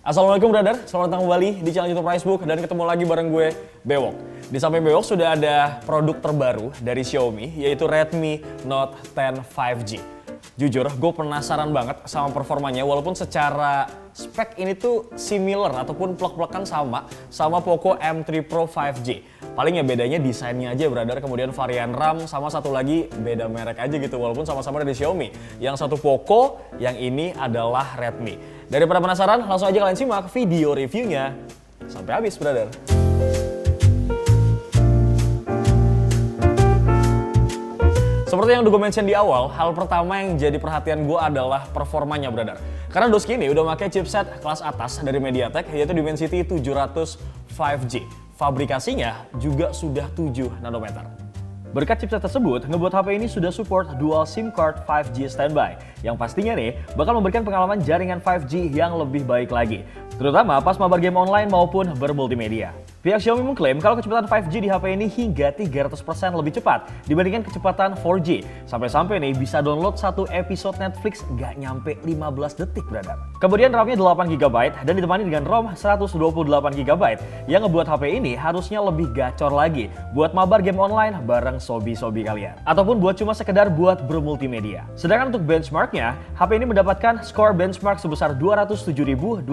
Assalamualaikum brother, selamat datang kembali di channel YouTube Ricebook dan ketemu lagi bareng gue, Bewok. Di samping Bewok sudah ada produk terbaru dari Xiaomi yaitu Redmi Note 10 5G. Jujur, gue penasaran banget sama performanya walaupun secara spek ini tuh similar ataupun plek-plekan sama Poco M3 Pro 5G. Paling ya bedanya desainnya aja brother, kemudian varian RAM sama satu lagi beda merek aja gitu walaupun sama-sama dari Xiaomi. Yang satu Poco, yang ini adalah Redmi. Daripada penasaran, langsung aja kalian simak video reviewnya sampai habis brother. Seperti yang udah gue mention di awal, hal pertama yang jadi perhatian gue adalah performanya brother. Karena Doski ini udah pakai chipset kelas atas dari MediaTek yaitu Dimensity 700 5G. Fabrikasinya juga sudah 7 nanometer. Berkat chipset tersebut, ngebuat HP ini sudah support dual SIM card 5G standby. Yang pastinya nih, bakal memberikan pengalaman jaringan 5G yang lebih baik lagi. Terutama pas mabar game online maupun bermultimedia. Pihak Xiaomi mengklaim kalau kecepatan 5G di HP ini hingga 300% lebih cepat dibandingkan kecepatan 4G. Sampai-sampai nih bisa download satu episode Netflix gak nyampe 15 detik brother. Kemudian RAM-nya 8GB dan ditemani dengan ROM 128GB yang ngebuat HP ini harusnya lebih gacor lagi buat mabar game online bareng sobi-sobi kalian. Ataupun buat cuma sekedar buat bermultimedia. Sedangkan untuk benchmarknya, HP ini mendapatkan skor benchmark sebesar 207.235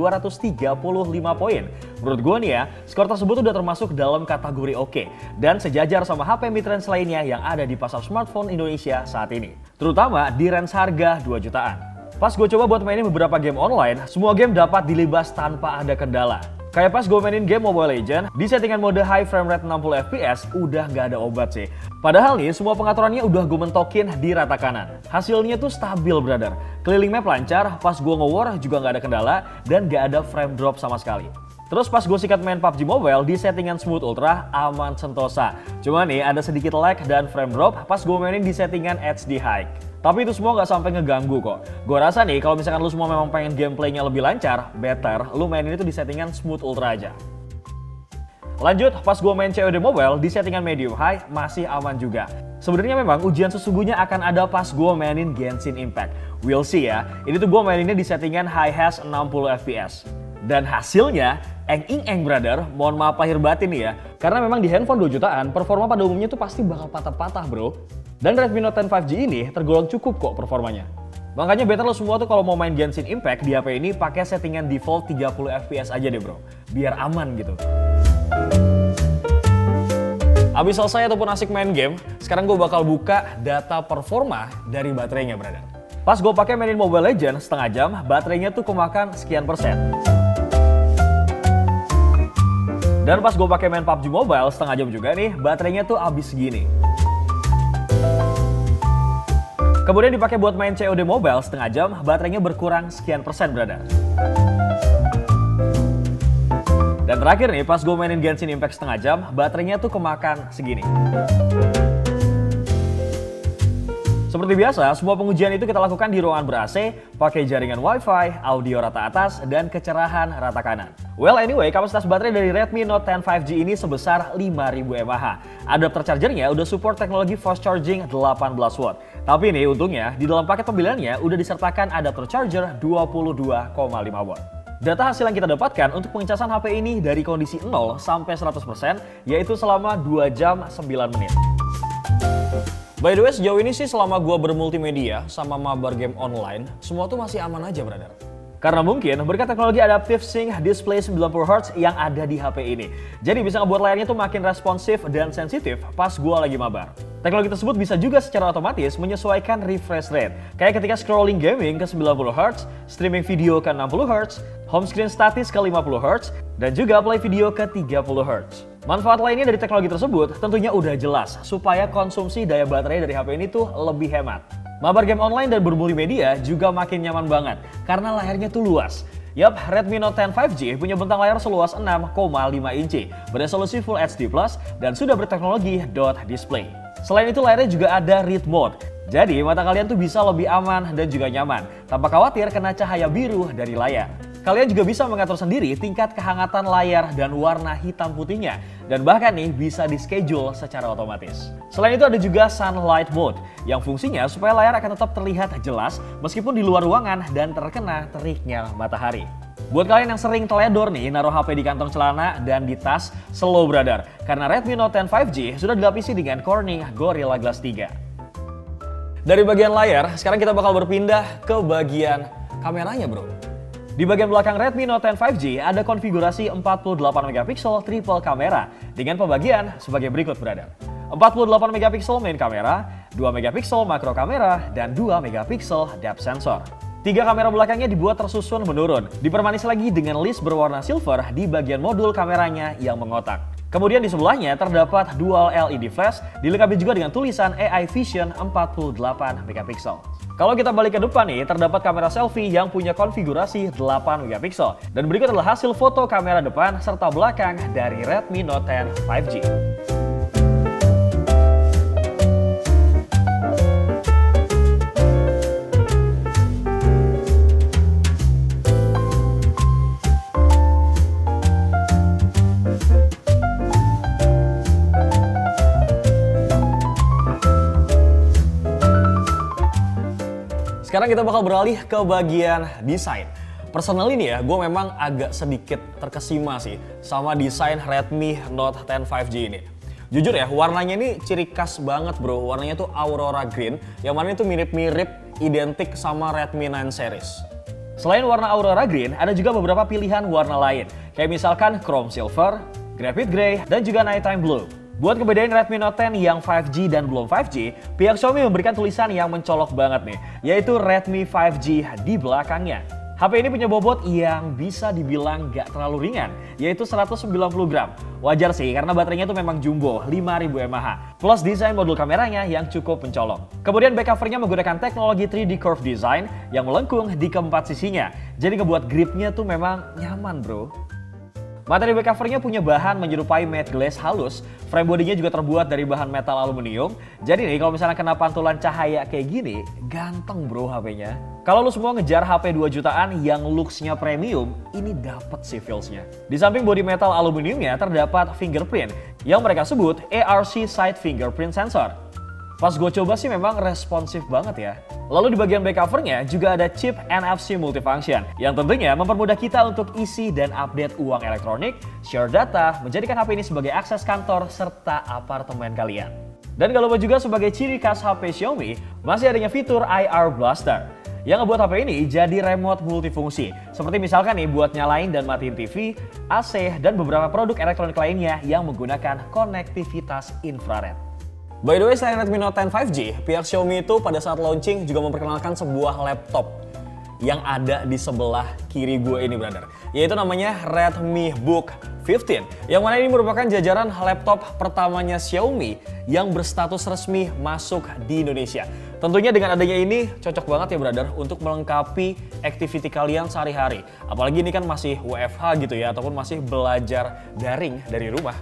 poin. Menurut gue nih ya, skor tersebut udah termasuk dalam kategori oke dan sejajar sama HP mid-range lainnya yang ada di pasar smartphone Indonesia saat ini. Terutama di range harga 2 jutaan. Pas gue coba buat mainin beberapa game online, semua game dapat dilibas tanpa ada kendala. Kayak pas gue mainin game Mobile Legends, di settingan mode high frame rate 60 fps udah gak ada obat sih. Padahal nih semua pengaturannya udah gue mentokin di rata kanan. Hasilnya tuh stabil brother. Keliling map lancar, pas gue nge-war juga gak ada kendala dan gak ada frame drop sama sekali. Terus pas gue sikat main PUBG Mobile di settingan Smooth Ultra aman sentosa. Cuma nih ada sedikit lag dan frame drop pas gue mainin di settingan HD High. Tapi itu semua gak sampai ngeganggu kok. Gue rasa nih kalau misalkan lu semua memang pengen gameplaynya lebih lancar, better lu mainin itu di settingan Smooth Ultra aja. Lanjut, pas gue main COD Mobile di settingan Medium High masih aman juga. Sebenarnya memang ujian sesungguhnya akan ada pas gue mainin Genshin Impact. We'll see ya, ini tuh gue maininnya di settingan High Hash 60 fps. Dan hasilnya, eng brother, mohon maaf lahir batin nih ya. Karena memang di handphone 2 jutaan, performa pada umumnya tuh pasti bakal patah-patah bro. Dan Redmi Note 10 5G ini tergolong cukup kok performanya. Makanya better lo semua tuh kalau mau main Genshin Impact di HP ini pakai settingan default 30 fps aja deh bro. Biar aman gitu. Abis selesai ataupun asik main game, sekarang gue bakal buka data performa dari baterainya brother. Pas gue pakai mainin Mobile Legends setengah jam, baterainya tuh kemakan sekian persen. Dan pas gue pakai main PUBG Mobile setengah jam juga nih, baterainya tuh habis segini. Kemudian dipakai buat main COD Mobile setengah jam, baterainya berkurang sekian persen brother. Dan terakhir nih, pas gue mainin Genshin Impact setengah jam, baterainya tuh kemakan segini. Seperti biasa, semua pengujian itu kita lakukan di ruangan ber-AC, pakai jaringan Wi-Fi, audio rata atas, dan kecerahan rata kanan. Well anyway, kapasitas baterai dari Redmi Note 10 5G ini sebesar 5000 mAh. Adapter chargernya udah support teknologi fast charging 18 watt. Tapi nih untungnya, di dalam paket pembeliannya udah disertakan adapter charger 22,5 watt. Data hasil yang kita dapatkan untuk pengecasan HP ini dari kondisi 0 sampai 100%, yaitu selama 2 jam 9 menit. By the way, sejauh ini sih selama gua bermultimedia sama mabar game online, semua tuh masih aman aja brother. Karena mungkin berkat teknologi Adaptive Sync Display 90Hz yang ada di HP ini. Jadi bisa ngebuat layarnya tuh makin responsif dan sensitif pas gua lagi mabar. Teknologi tersebut bisa juga secara otomatis menyesuaikan refresh rate. Kayak ketika scrolling gaming ke 90Hz, streaming video ke 60Hz, home screen statis ke 50Hz, dan juga play video ke 30Hz. Manfaat lainnya dari teknologi tersebut tentunya udah jelas supaya konsumsi daya baterai dari HP ini tuh lebih hemat. Mabar game online dan bermultimedia juga makin nyaman banget karena layarnya tuh luas. Yap, Redmi Note 10 5G punya bentang layar seluas 6,5 inci, beresolusi Full HD+, dan sudah berteknologi dot display. Selain itu layarnya juga ada read mode. Jadi mata kalian tuh bisa lebih aman dan juga nyaman, tanpa khawatir kena cahaya biru dari layar. Kalian juga bisa mengatur sendiri tingkat kehangatan layar dan warna hitam putihnya. Dan bahkan nih bisa di schedule secara otomatis. Selain itu ada juga Sunlight Mode yang fungsinya supaya layar akan tetap terlihat jelas meskipun di luar ruangan dan terkena teriknya matahari. Buat kalian yang sering teledor nih naruh HP di kantong celana dan di tas, slow brother. Karena Redmi Note 10 5G sudah dilapisi dengan Corning Gorilla Glass 3. Dari bagian layar, sekarang kita bakal berpindah ke bagian kameranya bro. Di bagian belakang Redmi Note 10 5G ada konfigurasi 48 megapiksel triple kamera dengan pembagian sebagai berikut brother. 48 megapiksel main kamera, 2 megapiksel makro kamera, dan 2 megapiksel depth sensor. 3 kamera belakangnya dibuat tersusun menurun, dipermanis lagi dengan list berwarna silver di bagian modul kameranya yang mengotak. Kemudian di sebelahnya terdapat dual LED flash, dilengkapi juga dengan tulisan AI Vision 48 megapiksel. Kalau kita balik ke depan nih, terdapat kamera selfie yang punya konfigurasi 8 megapiksel. Dan berikut adalah hasil foto kamera depan serta belakang dari Redmi Note 10 5G. Sekarang kita bakal beralih ke bagian desain. Personally nih ya, gue memang agak sedikit terkesima sih sama desain Redmi Note 10 5G ini. Jujur ya, warnanya ini ciri khas banget bro. Warnanya tuh Aurora Green, yang mana itu mirip-mirip identik sama Redmi 9 series. Selain warna Aurora Green, ada juga beberapa pilihan warna lain. Kayak misalkan Chrome Silver, Graphite Grey, dan juga Nighttime Blue. Buat ngebedain Redmi Note 10 yang 5G dan belum 5G, pihak Xiaomi memberikan tulisan yang mencolok banget nih, yaitu Redmi 5G di belakangnya. HP ini punya bobot yang bisa dibilang gak terlalu ringan, yaitu 190 gram. Wajar sih, karena baterainya itu memang jumbo, 5000 mAh. Plus desain modul kameranya yang cukup mencolok. Kemudian back covernya menggunakan teknologi 3D Curve Design yang melengkung di keempat sisinya. Jadi ngebuat gripnya tuh memang nyaman bro. Materi back covernya punya bahan menyerupai matte glass halus, frame bodinya juga terbuat dari bahan metal aluminium. Jadi nih kalau misalnya kena pantulan cahaya kayak gini, ganteng bro HP-nya. Kalau lu semua ngejar HP 2 jutaan yang looks-nya premium, ini dapet sih feels-nya. Di samping body metal aluminiumnya terdapat fingerprint yang mereka sebut ARC Side Fingerprint Sensor. Pas gue coba sih memang responsif banget ya. Lalu di bagian back covernya juga ada chip NFC multifunction yang tentunya mempermudah kita untuk isi dan update uang elektronik, share data, menjadikan HP ini sebagai akses kantor serta apartemen kalian. Dan gak lupa juga sebagai ciri khas HP Xiaomi, masih adanya fitur IR Blaster yang ngebuat HP ini jadi remote multifungsi. Seperti misalkan nih buat nyalain dan matiin TV, AC, dan beberapa produk elektronik lainnya yang menggunakan konektivitas infrared. By the way, selain Redmi Note 10 5G, pihak Xiaomi itu pada saat launching juga memperkenalkan sebuah laptop yang ada di sebelah kiri gue ini brother. Yaitu namanya Redmi Book 15. Yang mana ini merupakan jajaran laptop pertamanya Xiaomi yang berstatus resmi masuk di Indonesia. Tentunya dengan adanya ini cocok banget ya brother untuk melengkapi activity kalian sehari-hari. Apalagi ini kan masih WFH gitu ya, ataupun masih belajar daring dari rumah.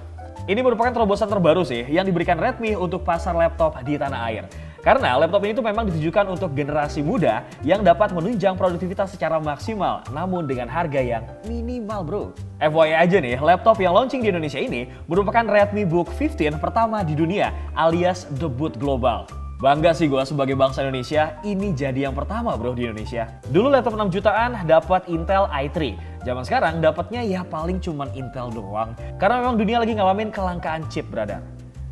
Ini merupakan terobosan terbaru sih yang diberikan Redmi untuk pasar laptop di tanah air. Karena laptop ini tuh memang ditujukan untuk generasi muda yang dapat menunjang produktivitas secara maksimal namun dengan harga yang minimal bro. FYI aja nih, laptop yang launching di Indonesia ini merupakan Redmi Book 15 pertama di dunia alias debut global. Bangga sih gue sebagai bangsa Indonesia, ini jadi yang pertama bro di Indonesia. Dulu laptop 6 jutaan dapat Intel i3. Zaman sekarang dapatnya ya paling cuman Intel doang. Karena memang dunia lagi ngalamin kelangkaan chip brother.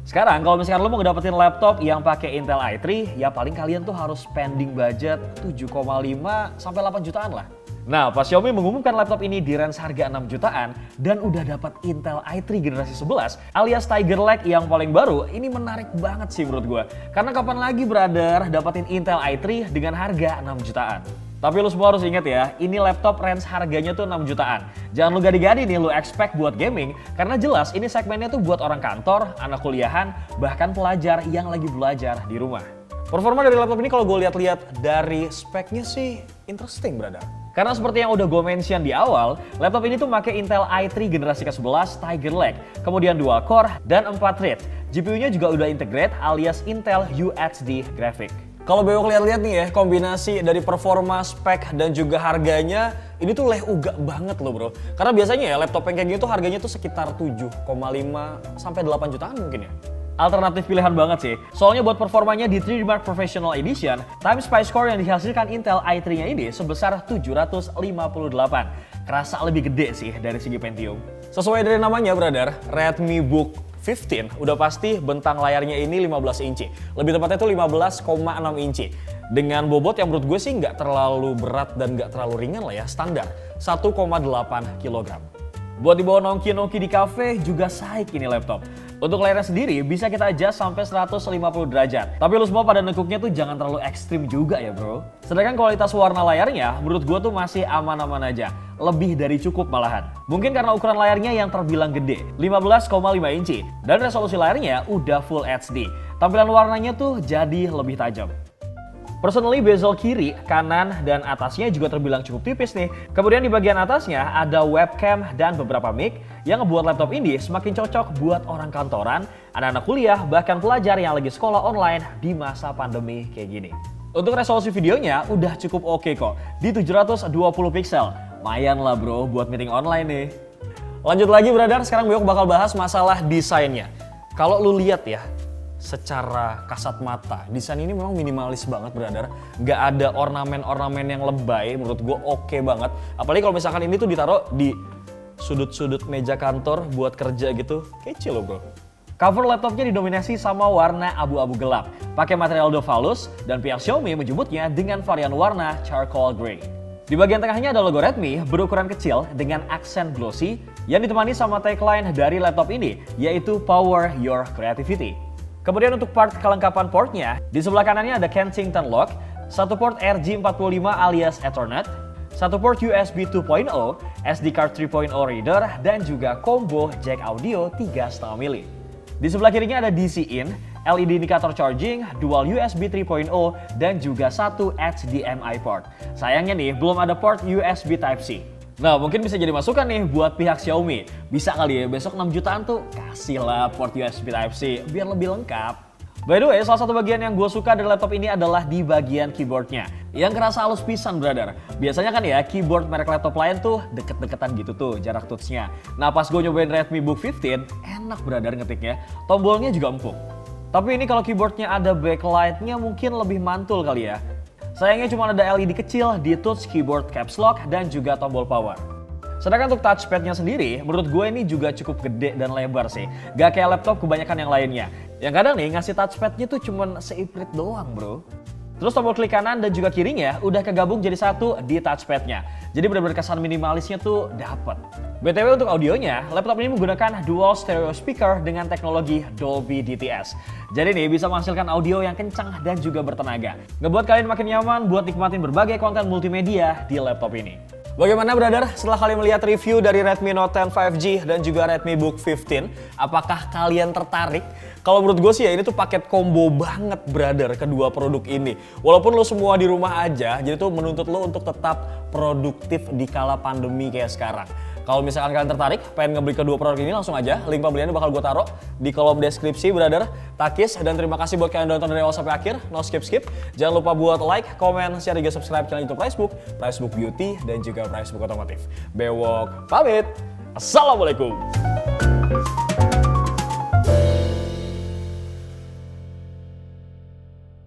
Sekarang kalau misalkan lo mau ngedapetin laptop yang pakai Intel i3, ya paling kalian tuh harus spending budget 7,5 sampai 8 jutaan lah. Nah, pas Xiaomi mengumumkan laptop ini di range harga 6 jutaan dan udah dapat Intel i3 generasi 11 alias Tiger Lake yang paling baru, ini menarik banget sih menurut gue. Karena kapan lagi brother dapetin Intel i3 dengan harga 6 jutaan? Tapi lu semua harus ingat ya, ini laptop range harganya tuh 6 jutaan. Jangan lu gadi-gadi nih lu expect buat gaming, karena jelas ini segmennya tuh buat orang kantor, anak kuliahan, bahkan pelajar yang lagi belajar di rumah. Performa dari laptop ini kalau gue lihat-lihat dari speknya sih interesting brother. Karena seperti yang udah gue mention di awal, laptop ini tuh pakai Intel i3 generasi ke-11 Tiger Lake, kemudian dual core dan 4 thread. GPU-nya juga udah integrate alias Intel UHD graphic. Kalau bewok lihat-lihat nih ya, kombinasi dari performa, spek, dan juga harganya, ini tuh uga banget loh bro. Karena biasanya ya laptop yang kayak gitu harganya tuh sekitar 7,5 sampai 8 jutaan mungkin ya. Alternatif pilihan banget sih. Soalnya buat performanya di 3D Mark Professional Edition, time spy score yang dihasilkan Intel i3-nya ini sebesar 758. kerasa lebih gede sih dari segi Pentium. Sesuai dari namanya, brother, Redmi Book 15 udah pasti bentang layarnya ini 15 inci. Lebih tepatnya itu 15,6 inci. Dengan bobot yang menurut gue sih nggak terlalu berat dan nggak terlalu ringan lah ya, standar 1,8 kg. Buat dibawa nongki-nongki di cafe juga saik ini laptop. Untuk layarnya sendiri bisa kita adjust sampai 150 derajat. Tapi lu semua pada nekuknya tuh jangan terlalu ekstrim juga ya bro. Sedangkan kualitas warna layarnya menurut gua tuh masih aman-aman aja. Lebih dari cukup malahan. Mungkin karena ukuran layarnya yang terbilang gede, 15,5 inci. Dan resolusi layarnya udah Full HD. Tampilan warnanya tuh jadi lebih tajam. Personally, bezel kiri, kanan, dan atasnya juga terbilang cukup tipis nih. Kemudian di bagian atasnya ada webcam dan beberapa mic yang ngebuat laptop ini semakin cocok buat orang kantoran, anak-anak kuliah, bahkan pelajar yang lagi sekolah online di masa pandemi kayak gini. Untuk resolusi videonya udah cukup oke kok, di 720 pixel. Lumayan lah bro buat meeting online nih. Lanjut lagi brother, sekarang gue bakal bahas masalah desainnya. Kalau lu lihat ya, secara kasat mata, desain ini memang minimalis banget brother. Nggak ada ornamen-ornamen yang lebay, menurut gue oke banget. Apalagi kalau misalkan ini tuh ditaruh di sudut-sudut meja kantor buat kerja gitu, kece loh bro. Cover laptopnya didominasi sama warna abu-abu gelap, pakai material Dovalus, dan pihak Xiaomi menyebutnya dengan varian warna charcoal grey. Di bagian tengahnya ada logo Redmi berukuran kecil dengan aksen glossy yang ditemani sama tagline dari laptop ini, yaitu Power Your Creativity. Kemudian untuk part kelengkapan portnya, di sebelah kanannya ada Kensington Lock, satu port RJ45 alias Ethernet, satu port USB 2.0, SD card 3.0 reader, dan juga combo jack audio 3,5 mili. Di sebelah kirinya ada DC in, LED indikator charging, dual USB 3.0, dan juga satu HDMI port. Sayangnya nih, belum ada port USB Type-C. Nah mungkin bisa jadi masukan nih buat pihak Xiaomi. Bisa kali ya besok 6 jutaan tuh kasihlah port USB Type-C biar lebih lengkap. By the way, salah satu bagian yang gue suka dari laptop ini adalah di bagian keyboardnya. Yang kerasa halus pisan brother. Biasanya kan ya keyboard merek laptop lain tuh deket-deketan gitu tuh jarak touchnya. Nah pas gue nyobain Redmi Book 15, enak brother ngetiknya. Tombolnya juga empuk. Tapi ini kalau keyboardnya ada backlightnya mungkin lebih mantul kali ya. Sayangnya cuma ada LED kecil di touch keyboard caps lock dan juga tombol power. Sedangkan untuk touchpadnya sendiri, menurut gue ini juga cukup gede dan lebar sih. Gak kayak laptop kebanyakan yang lainnya. Yang kadang nih ngasih touchpadnya tuh cuma seiprit doang bro. Terus tombol klik kanan dan juga kirinya udah kegabung jadi satu di touchpadnya. Jadi benar-benar kesan minimalisnya tuh dapet. BTW untuk audionya, laptop ini menggunakan dual stereo speaker dengan teknologi Dolby DTS. Jadi nih bisa menghasilkan audio yang kencang dan juga bertenaga. Ngebuat kalian makin nyaman buat nikmatin berbagai konten multimedia di laptop ini. Bagaimana brother setelah kalian melihat review dari Redmi Note 10 5G dan juga Redmi Book 15? Apakah kalian tertarik? Kalau menurut gue sih ya ini tuh paket combo banget brother kedua produk ini. Walaupun lo semua di rumah aja, jadi tuh menuntut lo untuk tetap produktif di kala pandemi kayak sekarang. Kalau misalkan kalian tertarik, pengen ngebeli kedua produk ini langsung aja. Link pembeliannya bakal gue taruh di kolom deskripsi brother. Takis dan terima kasih buat kalian nonton dari awal sampai akhir. No skip. Jangan lupa buat like, komen, share, juga subscribe channel YouTube Pricebook Beauty dan juga Pricebook Otomotif. Bewok pamit. Assalamualaikum.